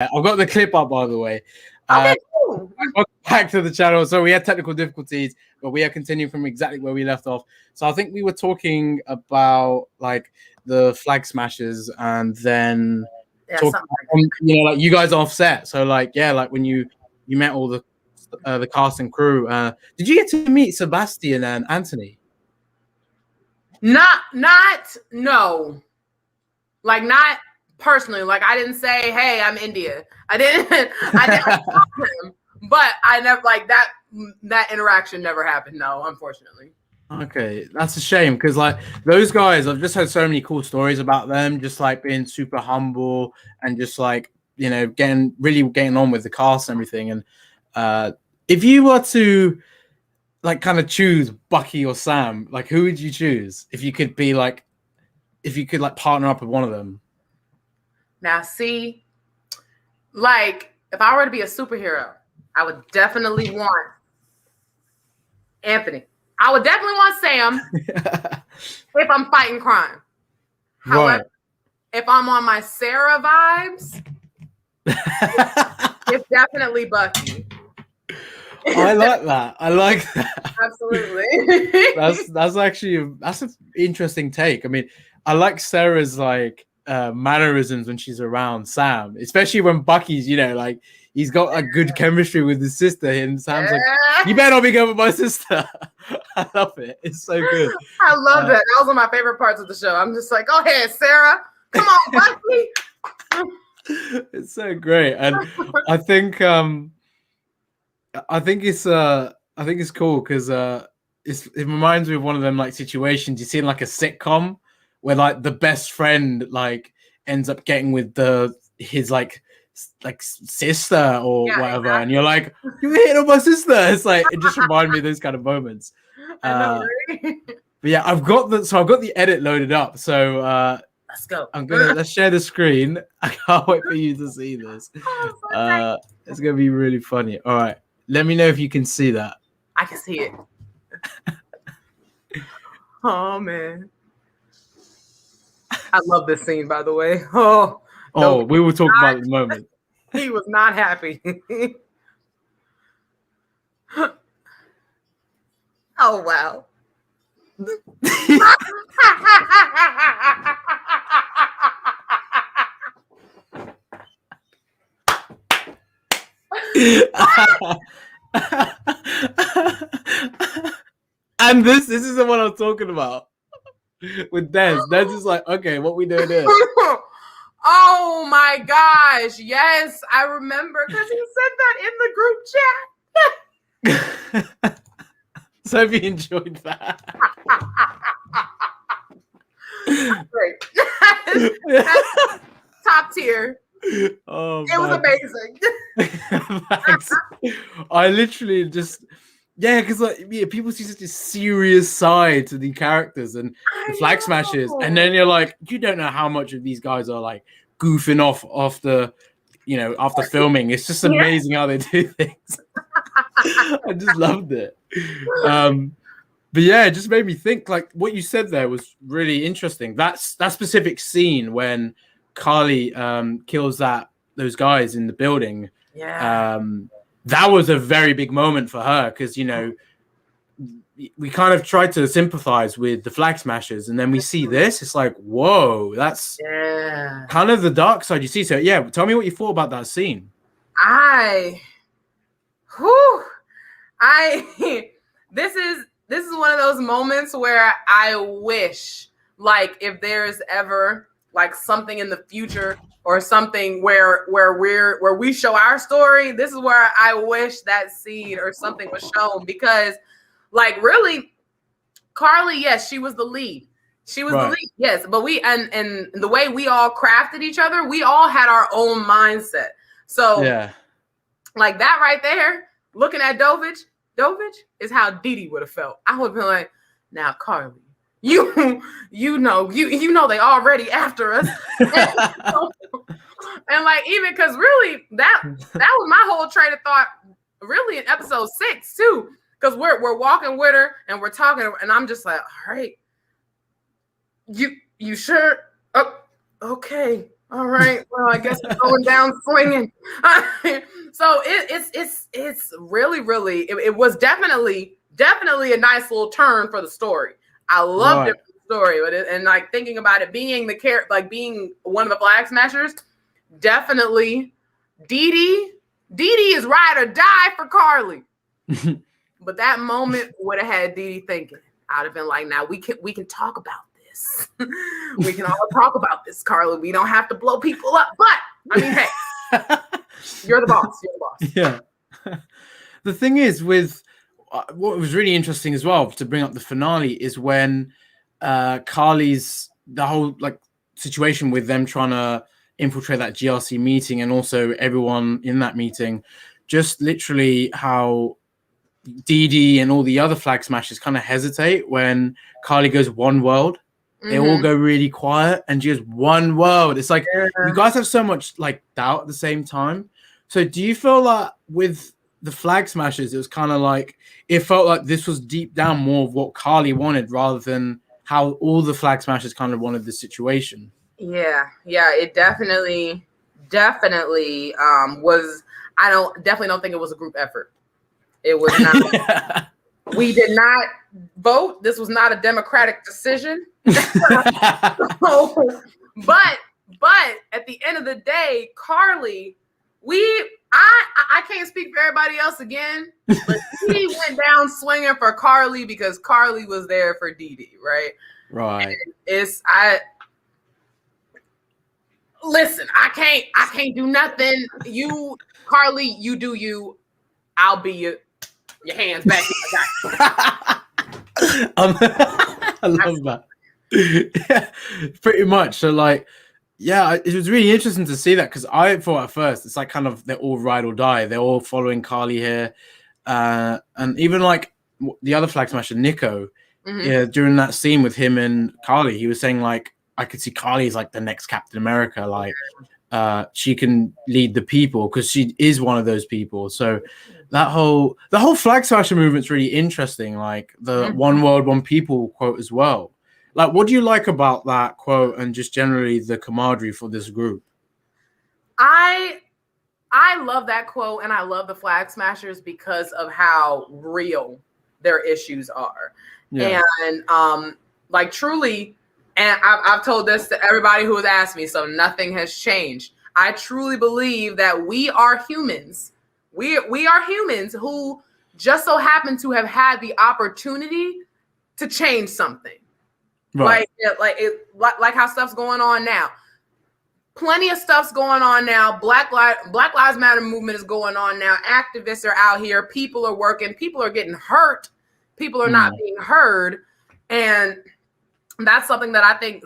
I've got the clip up, by the way. Okay, cool. Welcome back to the channel. So we had technical difficulties, but we are continuing from exactly where we left off. So I think we were talking about like the flag smashes, and then talking about, like you guys offset. So like like when you met all the cast and crew. Did you get to meet Sebastian and Anthony? No. Like not personally. Like I didn't say, "Hey, I'm Indya." I didn't talk to him, but I never like that interaction never happened. No, unfortunately. Okay, that's a shame because like those guys, I've just heard so many cool stories about them, just like being super humble and just like getting on with the cast and everything. And if you were to like kind of choose Bucky or Sam, like who would you choose if you could partner up with one of them? Now, see, like if I were to be a superhero, I would definitely want Anthony. I would definitely want Sam if I'm fighting crime. However, if I'm on my Sarah vibes, it's definitely Bucky. I like that. I like that. Absolutely. That's actually that's an interesting take. I mean, I like Sarah's like mannerisms when she's around Sam, especially when Bucky's, like he's got a good chemistry with his sister, and Sam's like, "You better not be going with my sister." I love it. It's so good. I love that. That was one of my favorite parts of the show. I'm just like, "Go ahead, Sarah. Come on, Bucky." It's so great, and I think it's cool because it reminds me of one of them like situations you see in like a sitcom where like the best friend like ends up getting with his like sister or whatever, exactly. And you're like, "You hit on my sister." It's like it just reminded me of those kind of moments. I know, right? But yeah, I've got the edit loaded up. So let's go. Let's share the screen. I can't wait for you to see this. It's gonna be really funny. All right. Let me know if you can see that. I can see it. Oh, man. I love this scene, by the way. We will talk about it in a moment. He was not happy. Oh, wow. And this is the one I'm talking about with Des. Des is like, "Okay, what we doing here?" Oh my gosh, yes, I remember because he said that in the group chat. So have you enjoyed that? Great. That's top tier. Oh, it was amazing. Thanks. I literally just because people see such a serious side to the characters and the flag smashes, and then you're like, you don't know how much of these guys are like goofing off after filming. It's just amazing how they do things. I just loved it. But yeah, it just made me think. Like what you said there was really interesting. That specific scene when Carly kills those guys in the building. Yeah. That was a very big moment for her because we kind of tried to sympathize with the flag smashers, and then we see this. It's like, whoa, that's kind of the dark side you see. So yeah, tell me what you thought about that scene. This is one of those moments where I wish, like, if there's ever like something in the future or something where we show our story, this is where I wish that scene or something was shown, because like really Carly, yes, she was the lead. She was the lead, yes, but we and the way we all crafted each other, we all had our own mindset. So like that right there, looking at Dovich is how Dee would have felt. I would have been like, now Carly, you know they already after us. And like, even because really that was my whole train of thought really in episode 6 too, because we're walking with her and we're talking and I'm just like, all right, you sure? Oh, okay, All right. Well, I guess we're going down swinging. So it's really, really, it was definitely a nice little turn for the story. I loved it for the story, but and like thinking about it being being one of the Flag Smashers, definitely Dee Dee is ride or die for Carly. But that moment would have had Dee Dee thinking. I'd have been like, now we can talk about this. We can all talk about this, Carly. We don't have to blow people up. But I mean, hey, you're the boss. You're the boss. Yeah. The thing is, with what was really interesting as well to bring up the finale is when Carly's the whole like situation with them trying to infiltrate that GRC meeting, and also everyone in that meeting, just literally how Dee Dee and all the other Flag Smashers kind of hesitate when Carly goes one world. They all go really quiet and just one world. It's like you guys have so much like doubt at the same time. So do you feel like with the Flag Smashers, it was kind of like it felt like this was deep down more of what Carly wanted rather than how all the Flag Smashers kind of wanted the situation? Yeah, it definitely was. I definitely don't think it was a group effort. It was not. We did not vote. This was not a democratic decision. So, but at the end of the day, Carly, I can't speak for everybody else again, but he went down swinging for Carly because Carly was there for Dee Dee, right? Right. And listen, I can't do nothing. You, Carly, you do you. I'll be your hands back. I love that. Yeah, pretty much. So like, yeah, it was really interesting to see that because I thought at first it's like kind of they're all ride or die. They're all following Carly here, and even like the other Flag Smasher, Nico, yeah, during that scene with him and Carly, he was saying like I could see Carly as like the next Captain America, like she can lead the people because she is one of those people. So the whole Flag Smasher movement's really interesting, like the one world, one people quote as well. Like, what do you like about that quote and just generally the camaraderie for this group? I love that quote, and I love the Flag Smashers because of how real their issues are. Yeah. And like truly, and I've told this to everybody who has asked me, so nothing has changed. I truly believe that we are humans. We are humans who just so happen to have had the opportunity to change something. Right. Like how stuff's going on now. Plenty of stuff's going on now. Black Lives Matter movement is going on now. Activists are out here. People are working. People are getting hurt. People are not being heard. And that's something that I think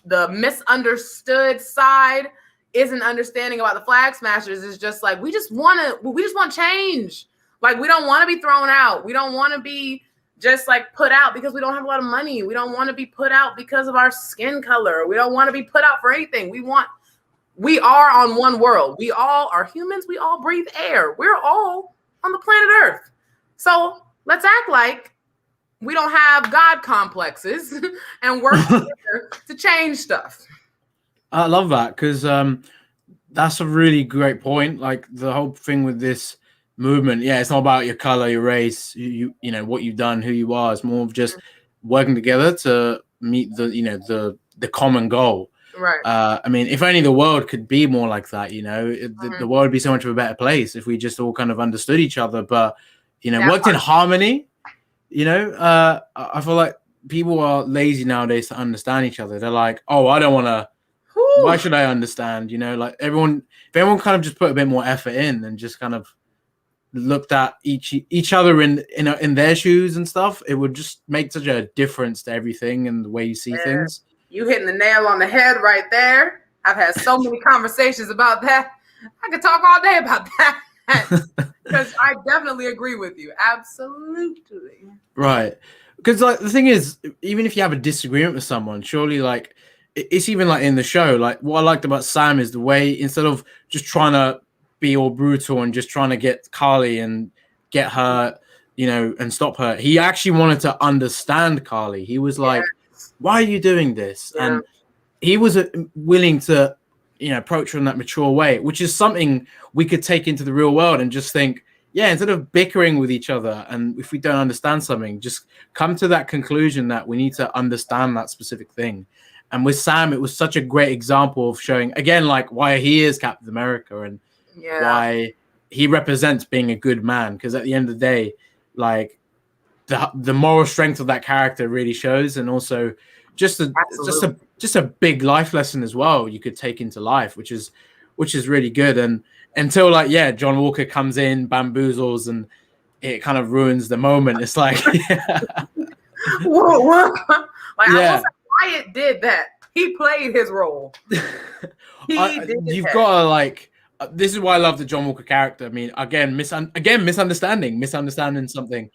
the misunderstood side isn't understanding about the Flag Smashers is just like, we just want change. Like, we don't want to be thrown out. We don't want to be just like put out because we don't have a lot of money. We don't want to be put out because of our skin color. We don't want to be put out for anything. We are on one world. We all are humans. We all breathe air. We're all on the planet Earth. So let's act like we don't have God complexes and work together to change stuff. I love that because that's a really great point. Like the whole thing with this movement, yeah, it's not about your color, your race, you know what you've done, who you are. It's more of just working together to meet the common goal. Right. I mean, if only the world could be more like that, the world would be so much of a better place if we just all kind of understood each other, but worked in harmony. I feel like people are lazy nowadays to understand each other. They're like, oh, I don't want to. Why should I understand? Like if everyone kind of just put a bit more effort in and just kind of looked at each other in their shoes and stuff, it would just make such a difference to everything and the way you see things. You hitting the nail on the head right there. I've had so many conversations about that. I could talk all day about that because I definitely agree with you. Absolutely. Right. Because like the thing is, even if you have a disagreement with someone, surely like it's even like in the show, like what I liked about Sam is the way instead of just trying to be all brutal and just trying to get Carly and get her, and stop her, he actually wanted to understand Carly. He was like, why are you doing this? Yeah. And he was willing to approach her in that mature way, which is something we could take into the real world and just think, yeah, instead of bickering with each other, and if we don't understand something, just come to that conclusion that we need to understand that specific thing. And with Sam, it was such a great example of showing, again, like why he is Captain America and why he represents being a good man. Because at the end of the day, like the moral strength of that character really shows, and also just a big life lesson as well you could take into life, which is really good. And until John Walker comes in, bamboozles, and it kind of ruins the moment. It's like, I Wyatt did that. He played his role. You've got to this is why I love the John Walker character. I mean, misunderstanding something.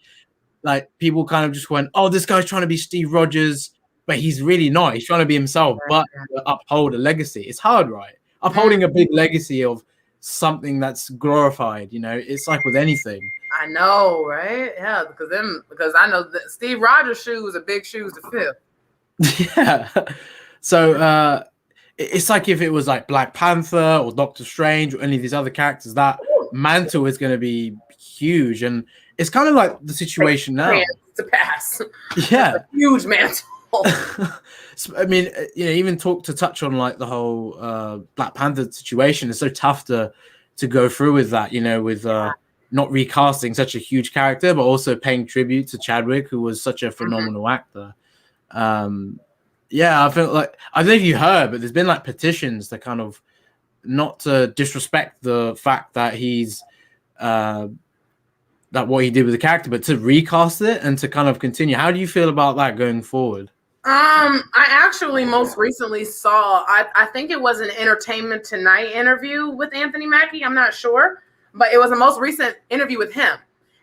Like people kind of just went, "Oh, this guy's trying to be Steve Rogers," but he's really not. He's trying to be himself, but to uphold a legacy. It's hard, right? Upholding a big legacy of something that's glorified. It's like with anything. I know, right? Yeah, because I know that Steve Rogers' shoes are big shoes to fill. Yeah. So it's like if it was like Black Panther or Doctor Strange or any of these other characters, that mantle is going to be huge. And it's kind of like the situation now. To pass. Yeah. A huge mantle. I mean, even to touch on like the whole Black Panther situation. It's so tough to go through with that, with not recasting such a huge character, but also paying tribute to Chadwick, who was such a phenomenal actor. I feel like, I don't know if you heard, but there's been like petitions to kind of not to disrespect the fact that he's that what he did with the character, but to recast it and to kind of continue. How do you feel about that going forward? I actually most recently saw, I think it was an Entertainment Tonight interview with Anthony Mackie. I'm not sure, but it was the most recent interview with him.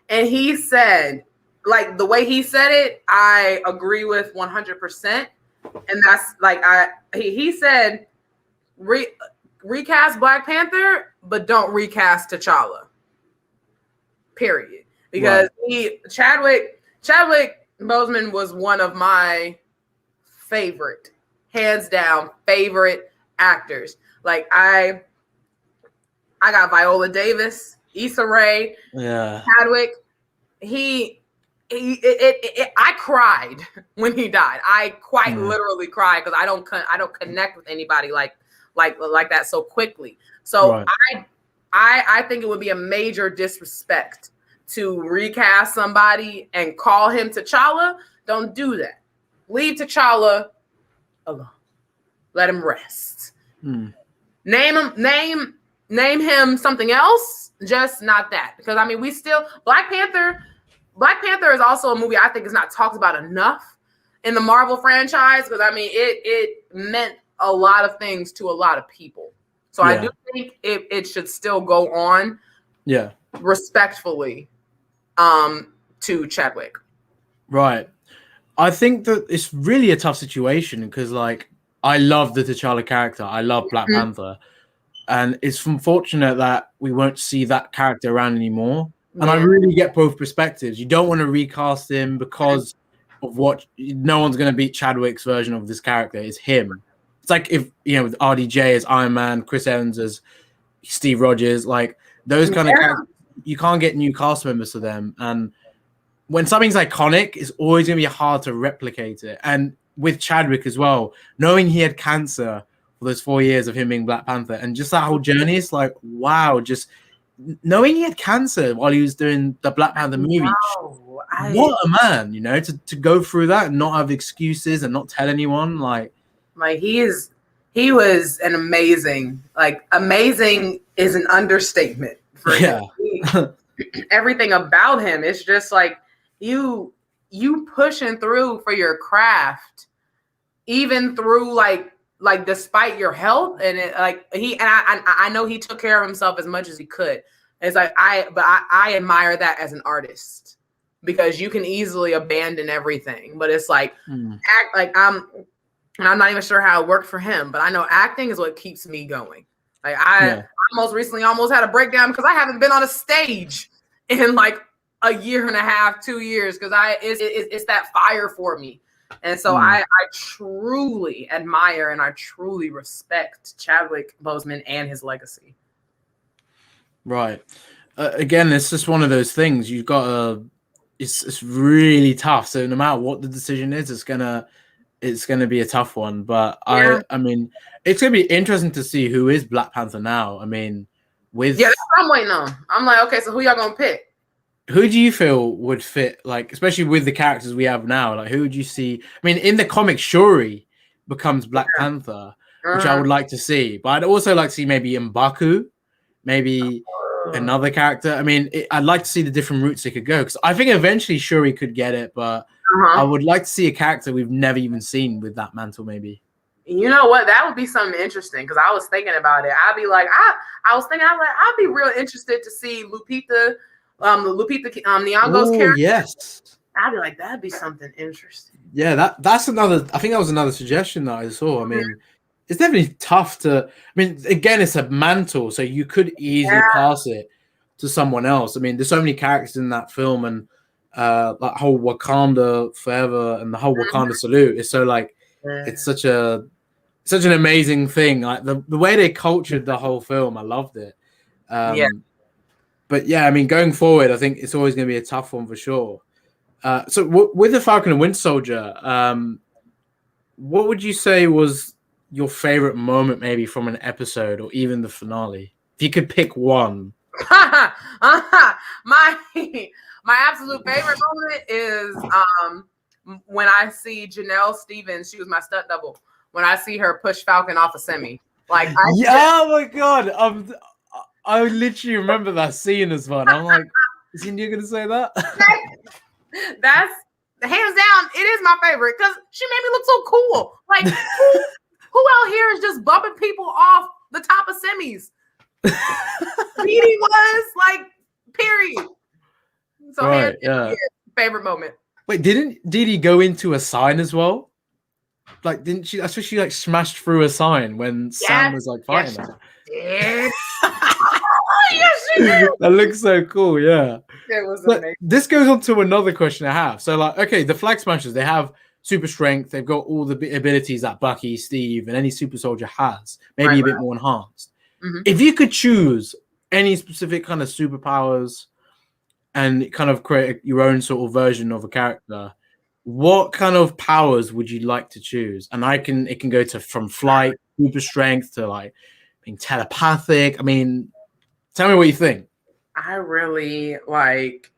And he said, like the way he said it, I agree with 100%. And that's like, he said, recast Black Panther, but don't recast T'Challa. Period. Because Chadwick Boseman was one of my favorite, hands down favorite actors. Like I got Viola Davis, Issa Rae, Chadwick. I cried when he died. I quite literally cried because I don't connect with anybody like that so quickly. So I think it would be a major disrespect to recast somebody and call him T'Challa. Don't do that. Leave T'Challa alone. Let him rest. Name him something else, just not that. Because I mean, Black Panther is also a movie I think is not talked about enough in the Marvel franchise, because I mean it meant a lot of things to a lot of people. So I do think it should still go on. Yeah. Respectfully to Chadwick. Right. I think that it's really a tough situation because like I love the T'Challa character. I love Black Panther. And it's unfortunate that we won't see that character around anymore. And I really get both perspectives. You don't want to recast him because of what no one's going to beat Chadwick's version of this character. It's him. It's like if, with RDJ as Iron Man, Chris Evans as Steve Rogers, like those kind of characters, you can't get new cast members to them. And when something's iconic, it's always going to be hard to replicate it. And with Chadwick as well, knowing he had cancer for those 4 years of him being Black Panther and just that whole journey, it's like, wow, just knowing he had cancer while he was doing the Black Panther movie. Wow, what a man, to go through that and not have excuses and not tell anyone. Like he was an amazing is an understatement for him. Everything about him. It's just like you pushing through for your craft, even through like despite your health, and I know he took care of himself as much as he could. It's like I admire that as an artist, because you can easily abandon everything, but it's like act like I'm not even sure how it worked for him, but I know acting is what keeps me going. Like I most recently almost had a breakdown because I haven't been on a stage in like a year and a half, 2 years, because it's that fire for me. And so I truly admire and I truly respect Chadwick Boseman and his legacy. Right. Again, it's just one of those things. You've got to. It's really tough. So no matter what the decision is, it's gonna be a tough one. But Yeah. I mean, it's gonna be interesting to see who is Black Panther now. I mean, with that's what I'm waiting on. I'm like, okay, so who y'all gonna pick? Who do you feel would fit, like, especially with the characters we have now? Like, who would you see? I mean, in the comic, Shuri becomes Black Panther, which I would like to see. But I'd also like to see maybe M'Baku, maybe another character. I mean, I'd like to see the different routes it could go, because I think eventually Shuri could get it, but I would like to see a character we've never even seen with that mantle, maybe. You know what? That would be something interesting, because I was thinking about it. I'd be like, I'd be real interested to see Lupita Nyong'o's character. Yes. I'd be like, that'd be something interesting. Yeah, that's another. I think that was another suggestion that I saw. I mean, it's definitely tough to. I mean, again, it's a mantle, so you could easily pass it to someone else. I mean, there's so many characters in that film, and that whole Wakanda Forever and the whole Wakanda salute is so like it's such an amazing thing. Like the way they cultured the whole film, I loved it. But yeah, I mean, going forward, I think it's always going to be a tough one for sure. So with the Falcon and Winter Soldier, what would you say was your favorite moment, maybe from an episode or even the finale? If you could pick one. my absolute favorite moment is when I see Janelle Stevens. She was my stunt double. When I see her push Falcon off a semi, like oh my god, I literally remember that scene as well. I'm like, is Indya gonna say that? That's hands down. It is my favorite because she made me look so cool. Like who out here is just bumping people off the top of semis? Didi was like, period. So favorite moment. Wait, didn't Didi go into a sign as well? Like, didn't she? That's why she like smashed through a sign when Sam was like fighting her. Yes, she did. That looks so cool. Yeah, it was amazing. This goes on to another question I have. So, like, okay, the Flag Smashers, they have super strength. They've got all the abilities that Bucky, Steve, and any super soldier has. Maybe a bit more enhanced. If you could choose any specific kind of superpowers and kind of create your own sort of version of a character, what kind of powers would you like to choose? And it can go to from flight, super strength to like being telepathic. I mean, tell me what you think. I really like.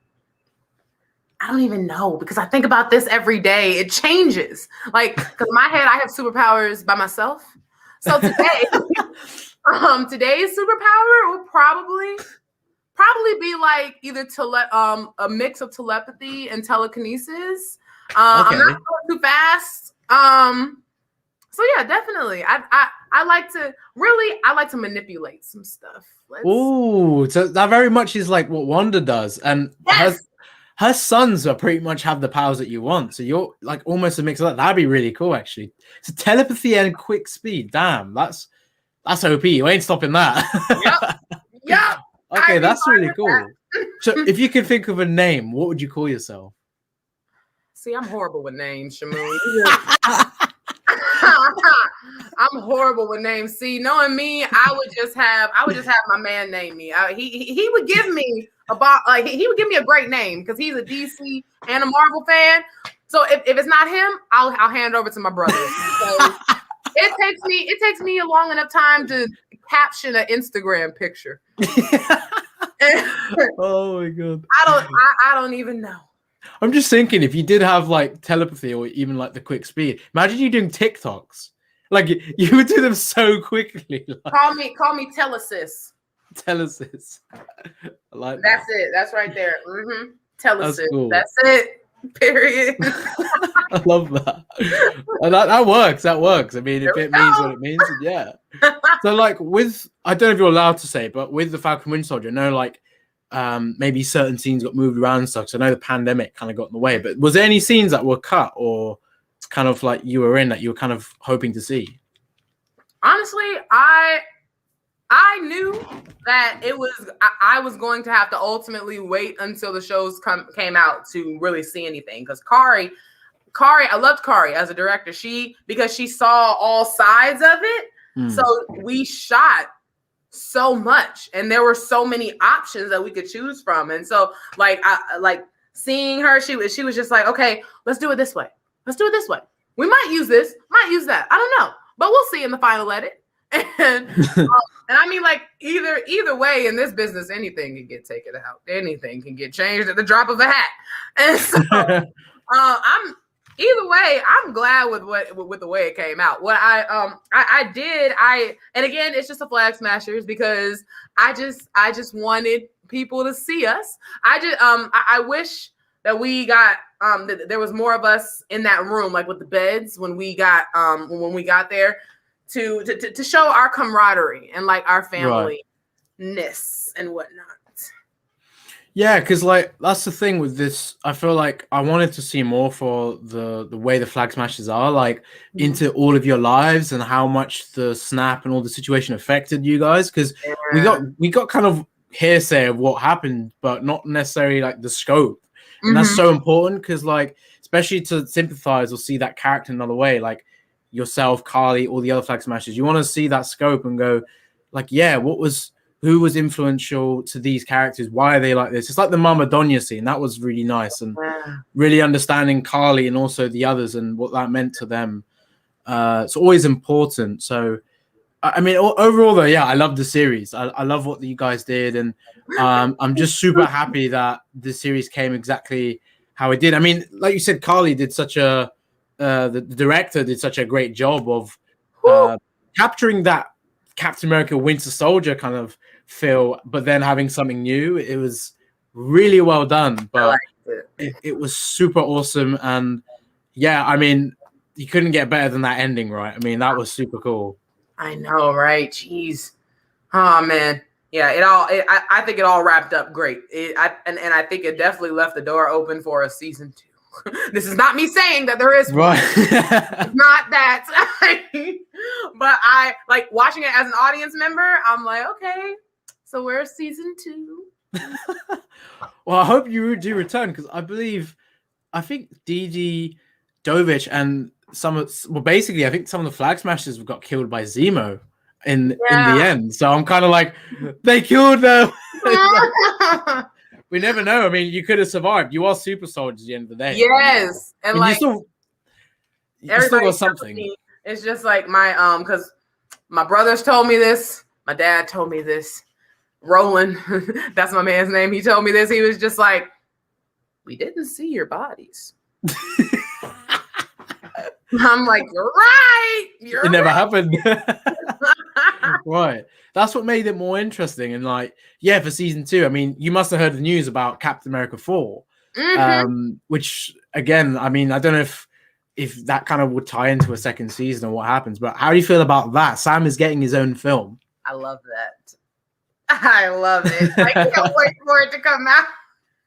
I don't even know, because I think about this every day. It changes. Like, because in my head, I have superpowers by myself. So today, today's superpower would probably be like either a mix of telepathy and telekinesis. I'm not going too fast. So yeah, definitely. I like to manipulate some stuff. Oh, so that very much is like what Wanda does, and her sons are pretty much have the powers that you want. So you're like almost a mix of that. That'd be really cool, actually. So telepathy and quick speed. Damn, that's OP. You ain't stopping that. Yep. Okay, that's really cool. So if you could think of a name, what would you call yourself? See, I'm horrible with names, Shamoon. I'm horrible with names. See, knowing me, I would just have my man name me. He would give me he would give me a great name because he's a DC and a Marvel fan. So if it's not him, I'll hand it over to my brother. So it takes me a long enough time to caption an Instagram picture. Oh my god! I don't even know. I'm just thinking, if you did have like telepathy or even like the quick speed, imagine you doing TikToks. Like you would do them so quickly. Like, call me Telesis. Telesis. I like that's that. it. That's right there. Telesis. That's cool. That's it. Period. I love that. That works. That works. I mean, if it means what it means, yeah. So like I don't know if you're allowed to say, but with the Falcon Winter Soldier, I know like maybe certain scenes got moved around and stuff. So I know the pandemic kind of got in the way, but was there any scenes that were cut or kind of like you were in that you were kind of hoping to see? Honestly, I knew that I was going to have to ultimately wait until the shows came out to really see anything, because Kari Kari, I loved Kari as a director. Because she saw all sides of it. So we shot so much, and there were so many options that we could choose from. And so, like, I like seeing her. She was just like, okay, let's do it this way. Let's do it this way. We might use this, might use that. I don't know, but we'll see in the final edit. And I mean, like, either way in this business, anything can get taken out. Anything can get changed at the drop of a hat. And so either way, I'm glad with the way it came out. What I did, and again, it's just a Flag Smashers because I just wanted people to see us. I wish that we got that there was more of us in that room, like with the beds when we got there to show our camaraderie and like our family-ness and whatnot. Yeah, because like that's the thing with this. I feel like I wanted to see more for the way the Flag Smashers are, like into all of your lives and how much the snap and all the situation affected you guys. Because we got kind of hearsay of what happened, but not necessarily like the scope. And that's so important because, like, especially to sympathize or see that character another way, like yourself, Carly, all the other Flag Smashers, you want to see that scope and go, like, yeah, who was influential to these characters? Why are they like this? It's like the Mama Donya scene. That was really nice and really understanding Carly and also the others and what that meant to them. It's always important. So, I mean, overall, though, yeah, I love the series. I love what you guys did. And I'm just super happy that the series came exactly how it did. I mean, like you said, Carly did the director did such a great job of capturing that Captain America Winter Soldier kind of feel, but then having something new. It was really well done, but it was super awesome. And yeah, I mean, you couldn't get better than that ending, right? I mean, that was super cool. I know, right? Jeez. Oh man. Yeah, I think it all wrapped up great. And I think it definitely left the door open for a season 2. This is not me saying that there is one. It's not that. But I like watching it as an audience member. I'm like, okay, so where's season 2? Well, I hope you do return because I think Didi Dovich and I think some of the Flag Smashers got killed by Zemo in the end. So I'm kind of like, they killed them. We never know. I mean, you could have survived. You are super soldiers at the end of the day. Yes. And like, you still got something. It's just like because my brothers told me this. My dad told me this. Roland, that's my man's name. He told me this. He was just like, we didn't see your bodies. I'm like, you're right. It never happened. Right. That's what made it more interesting. And like, yeah, for season 2, I mean, you must have heard the news about Captain America 4, which again, I mean, I don't know if that kind of would tie into a second season or what happens, but how do you feel about that? Sam is getting his own film. I love that. I love it. I can't wait for it to come out.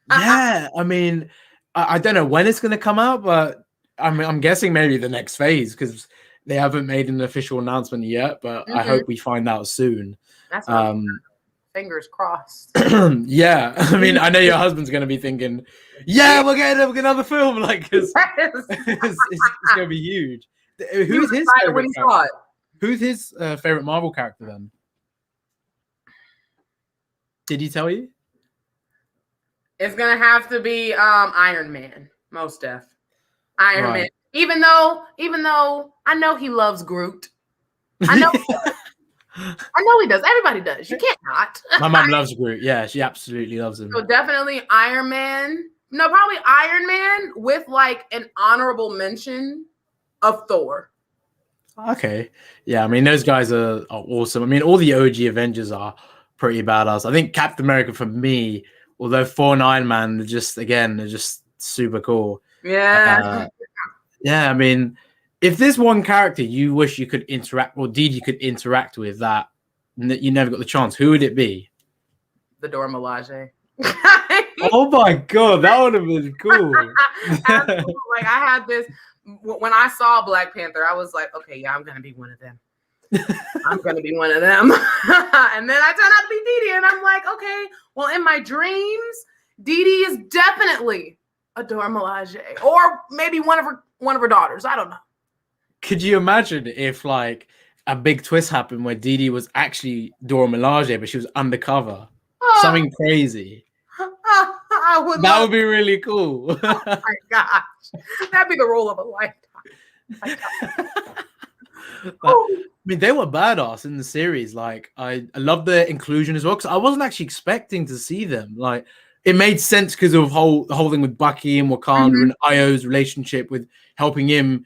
Yeah. I mean, I don't know when it's going to come out, but I'm guessing maybe the next phase because they haven't made an official announcement yet, but I hope we find out soon. That's fingers crossed. Yeah, I mean, I know your husband's going to be thinking, yeah, we're getting another film, like, cause it's going to be huge. Who's his favorite character? Who's his favorite Marvel character then? Did he tell you? It's going to have to be Iron Man, most def. Iron Man. Even though I know he loves Groot. I know he does. Everybody does. You can't not. My mom loves Groot. Yeah, she absolutely loves him. So definitely Iron Man. No, probably Iron Man with like an honorable mention of Thor. Okay. Yeah, I mean, those guys are awesome. I mean, all the OG Avengers are pretty badass. I think Captain America for me, although Thor and Iron Man are just super cool. Yeah. Yeah, I mean, if there's one character you wish you could interact, or Didi could interact with that you never got the chance, who would it be? The Dora Milaje. Oh my god, that would have been cool. Absolutely. Like I had this when I saw Black Panther, I was like, okay, yeah, I'm gonna be one of them. I'm gonna be one of them. And then I turned out to be Didi, and I'm like, okay, well, in my dreams, Didi is definitely a Dora Milaje, or maybe one of her daughters. I don't know. Could you imagine if like a big twist happened where Dee Dee was actually Dora Milaje, but she was undercover? Something crazy. That would be really cool. Oh my gosh, that'd be the role of a lifetime. I mean, they were badass in the series. Like, I love their inclusion as well, because I wasn't actually expecting to see them. Like, it made sense because of the whole thing with Bucky and Wakanda and Io's relationship with helping him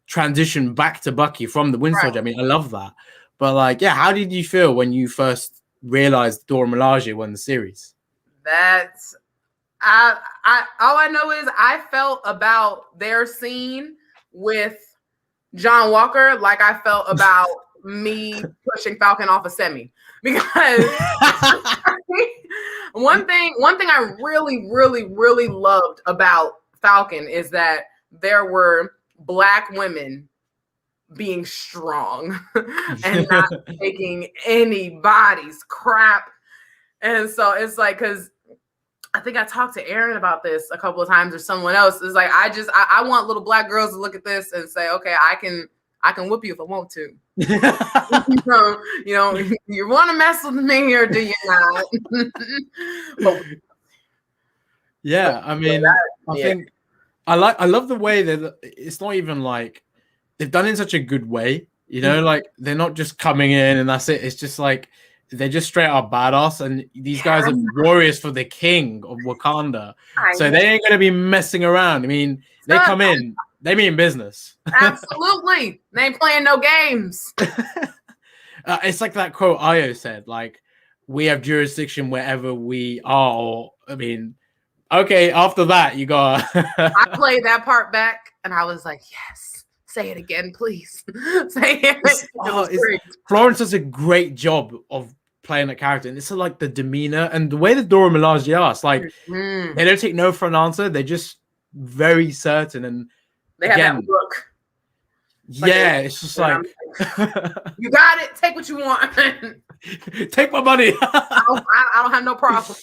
transition back to Bucky from the Winter Soldier. I mean, I love that. But like, yeah, how did you feel when you first realized Dora Milaje won the series? That's all I know is I felt about their scene with John Walker like I felt about me pushing Falcon off a semi, because one thing I really loved about Falcon is that there were Black women being strong and not taking anybody's crap. And so it's like, because I think I talked to Aaron about this a couple of times, or someone else. It's like, I want little Black girls to look at this and say, okay, I can whoop you if I want to. you know, you want to mess with me, or do you not? Yeah, I mean, I think I love the way that it's not even like they've done it in such a good way, you know, like they're not just coming in and that's it. It's just like they're just straight up badass, and these guys are warriors for the king of Wakanda, so they ain't gonna be messing around. I mean, they come in, they mean business. Absolutely, they ain't playing no games. It's like that quote Io said, like, we have jurisdiction wherever we are. Or, I mean, okay, after that, you got. I played that part back, and I was like, yes, say it again, please. Say it. Florence does a great job of playing that character, and it's like the demeanor and the way the Dora Milaje are. It's like they don't take no for an answer. They're just very certain, and they have that look. Yeah, it's just like you got it. Take what you want. Take my money. I don't have no problem.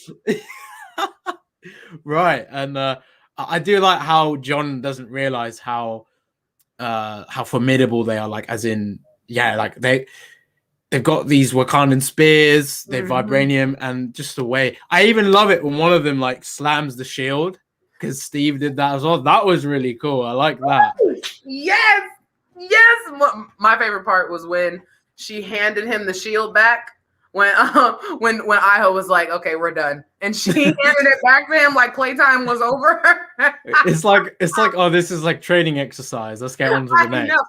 Right, and I do like how John doesn't realize how formidable they are. Like, as in, yeah, like they've got these Wakandan spears, they're vibranium, and just the way. I even love it when one of them like slams the shield, because Steve did that as well. That was really cool. I like that. Yes. My favorite part was when she handed him the shield back. When Iho was like, okay, we're done, and she handed it back to him like playtime was over. it's like, oh, this is like training exercise. Let's get on to the next.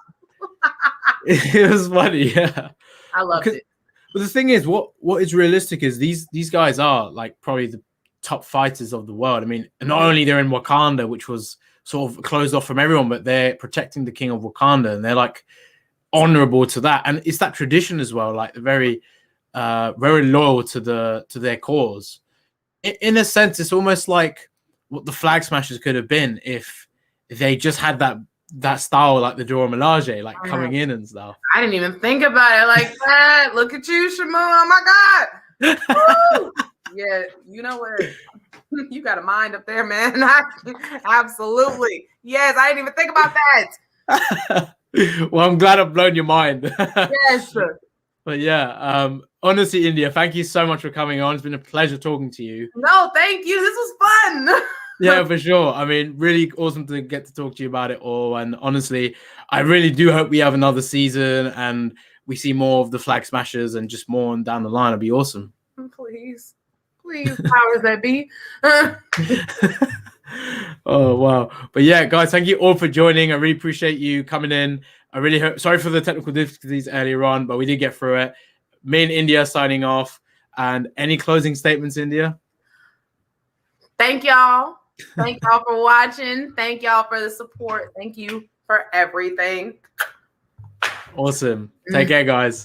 It was funny, yeah. I loved it. But the thing is, what is realistic is these guys are like probably the top fighters of the world. I mean, not only they're in Wakanda, which was sort of closed off from everyone, but they're protecting the king of Wakanda, and they're like honorable to that, and it's that tradition as well. Like, they're very loyal to their cause. In a sense, it's almost like what the Flag Smashers could have been if they just had that style, like the Dora Milaje, like coming in and stuff. I didn't even think about it like that. Look at you, Shimon. Oh my God. Yeah, you know what? You got a mind up there, man. Absolutely. Yes, I didn't even think about that. Well, I'm glad I've blown your mind. Yes. But yeah, honestly, Indya, thank you so much for coming on. It's been a pleasure talking to you. No, thank you. This was fun. Yeah, for sure. I mean, really awesome to get to talk to you about it all. And honestly, I really do hope we have another season and we see more of the Flag Smashers and just more on down the line. It'd be awesome. Please, powers that be. Oh, wow. But yeah, guys, thank you all for joining. I really appreciate you coming in. I really hope, sorry for the technical difficulties earlier on, but we did get through it. Me and Indya signing off. And any closing statements, Indya? Thank y'all. Thank y'all for watching. Thank y'all for the support. Thank you for everything. Awesome. Take care, guys.